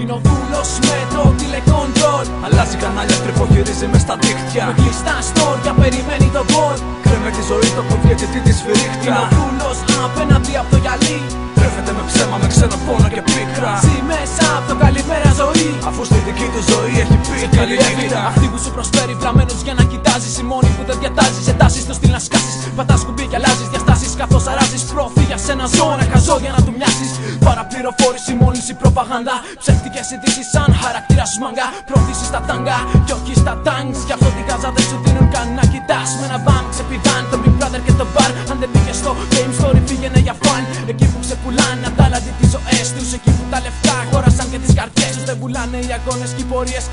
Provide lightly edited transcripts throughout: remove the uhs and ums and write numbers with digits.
Είναι ο δούλος με το τηλεκοντρόλ. Αλλάζει κανάλια, τρυποχειρίζει μες στα δίχτυα. Με κλειστά στόρια περιμένει τον γκολ. Κρέμε τη ζωή το κοβιέτη τη σφυρίχτρα. Είναι ο δούλος απέναντι από το γυαλί. Τρέφεται με ψέμα, με ξένο πόνο και πίκρα. Ζει μέσα από το καλημέρα ζωή. Αφού στη δική του ζωή έχει πει καλή νύχτα. Αυτή που σου προσφέρει βλαμμένος για να κοιτάζεις. Η μόνη που δεν διατάζει σε τάσεις στο στυλ να σκάσεις. Πατάς κουμπί και αλλάζεις διαστάσεις καθώς αράζεις. Πρόθυ για σένα ζω ένα χαζό για να του μοιάσεις. Παραπληροφόρηση, μόλυνση, προπαγάνδα. Ψεύτικες ειδήσεις σαν χαρακτήρα σου μάγκα. Πρόθυση στα τάγκα και όχι στα τάγκς. Γι' αυτό την Γάζα δεν σου δίνουν καν να κοιτάς. Με ένα μπαμ ξεπηδάν το Big Brother και το bar. Αν δεν πήγες στο Game Story πήγαινε για φαν. Εκεί που ξεπουλάνε ατάλλαντι τις ζωές τους. Εκεί που τα λεφτά χώρασαν και τις καρδιές τους. Δεν πουλάνε οι αγώνες και οι πορείες.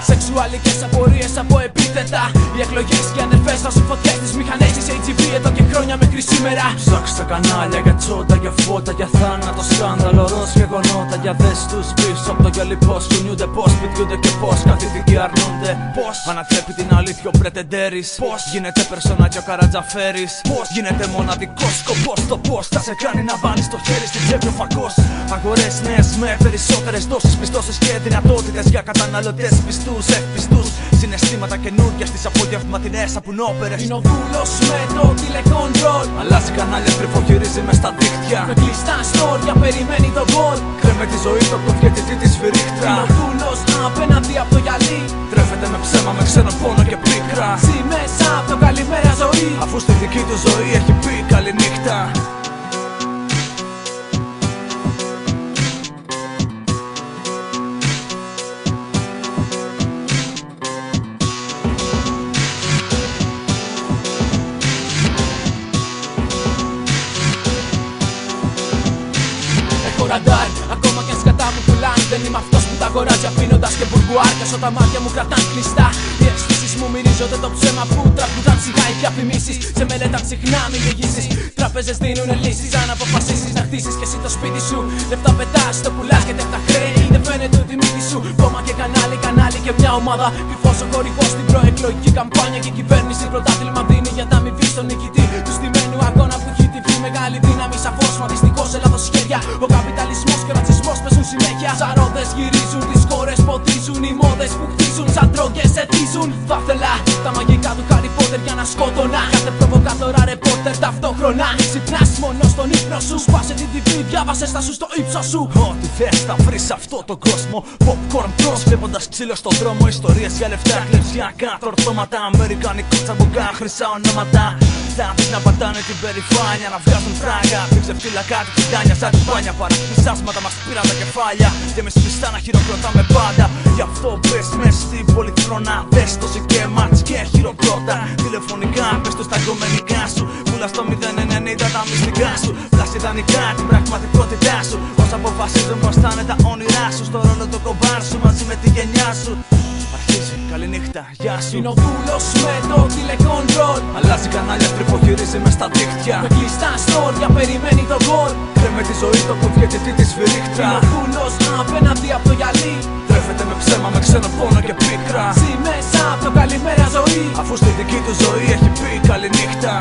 Σεξουαλικές απορίες από επίθετα. Οι εκλογές και ανερφές θα σου φωτιές. Τις μηχανές της AGV εδώ και χρόνια μέχρι σήμερα. Ψάξ' τα κανάλια για τσόντα, για φώτα, για θάνατο, σκάνδαλο, ροζ γεγονότα. Για δες τους πίσω από το γυαλί πως κουνιούνται, πως πηδιούνται και πως καθηγητικοί αρνούνται. Πως ανατρέπει την αλήθεια ο πρετεντέρης. Πως γίνεται περσόνα και ο Καρατζαφέρης. Πως γίνεται μοναδικός σκοπός. Το πως θα σε κάνει να βάλεις το χέρι στην τσέπη ο φακός. Αγορές νέες με περισσότερες δόσεις, πιστώσεις και δυνατότητες για καταναλωτές πιστούς, ευπιστούς. Συναισθήματα καινούργια στις απογευματινές απουνόπερες. Είναι ο δούλος με το τηλεκοντρόλ. Αλλάζει κανάλια, τρυποχειρίζει μες στα δίχτυα. Με κλειστά στόρια περιμένει τον γκολ. Κρέμε τη ζωή το κοβιέτη τη σφυρίχτρα. Είναι ο δούλος απέναντι από το γυαλί. Τρέφεται με ψέμα, με ξένο πόνο και πίκρα. Ζει μέσα από το καλημέρα ζωή. Αφού στη δική του ζωή έχει πει καλή νύχτα. Ραντάρ, ακόμα κι αν σκατά μου πουλάνε. Δεν είμαι αυτός που τα αγοράζει αφήνοντας και μπουργκουάρ. Όσο τα μάτια μου κρατάν κλειστά. Οι αισθήσεις μου μυρίζονται το ψέμα που τραγουδάν σιγά οι διαφημίσεις. Σε μελέτα συχνά μη λυγίσεις. Τράπεζες δίνουνε λύσεις. Αν αποφασίσεις να χτίσεις κι εσύ το σπίτι σου. Λεφτά πετάς, το πουλάς και τα χρέη. Δεν φαίνεται ούτε η μύτη σου. Κόμμα και κανάλι και μια ομάδα. Κρυφός ο χορηγός στην προεκλογική καμπάνια. Και η κυβέρνηση πρωτάθλημα δίνει για τα αμοιβή στον νικητή του στημένου αγώνα που έχει τη μεγάλη δύναμη. Σαφώς μα δυστυχώς Ελλάδος χέρια. Ο καπιταλισμός και ο ρατσισμός παίζουν συνέχεια. Σαρόδες γυρίζουν, τις χώρες ποτίζουν. Οι μόδες που χτίζουν σαν τρόγες εθίζουν. Θα ήθελα τα μαγικά του Harry Potter για να σκότωνα κάθε προβοκάτορα ρεπόρτερ ταυτόχρονα. Ξυπνάς μόνο στον ύπνο σου. Σπάσε την TV, διάβασε τα σου στο ύψος σου. Ό,τι θες θα βρεις σε αυτόν τον κόσμο. Popcorn bros, βλέποντας ξύλο στον δρόμο. Ιστορίες για λεφτά, κλεψιακά τορθώματα. Αμερικανικό τσαμπουκά, χρυσά ονόματα. Θα δεις να πατάνε την περηφάνεια, να βγάζουν φράγκα. Την ξεφύλακα τη φυτάνια σαν την πάνια. Παρακμισάσματα μας πήραν τα κεφάλια. Και εμείς πιστά να χειροκροτάμε πάντα. Γι' αυτό πες μες στην πολυθρόνα. Δες το και μάτς και χειροκρότα. Τηλεφωνικά πες το στα κομμενικά σου. Πουλά στο 090 τα μυστικά σου. Πλάς ιδανικά την πραγματικότητά σου. Πώς αποφασίζουν πως θα είναι τα όνειρά σου. Στο ρόλο το κομπάρ σου μαζί με τη γενιά σου. Αρχίζει, καληνύχτα, γεια σου. Είναι ο δούλος με το τηλεκοντρόλ. Αλλάζει κανάλια, τρυποχειρίζει μες στα δίχτυα. Με κλειστά στόρια περιμένει τον γκολ. Κρέμε τη ζωή το κοβιέτη τη σφυρίχτρα. Είναι ο δούλος απέναντι από το γυαλί. Τρέφεται με ψέμα, με ξένο πόνο και πίκρα. Ζει μέσα από το καλημέρα ζωή. Αφού στη δική του ζωή έχει πει καληνύχτα.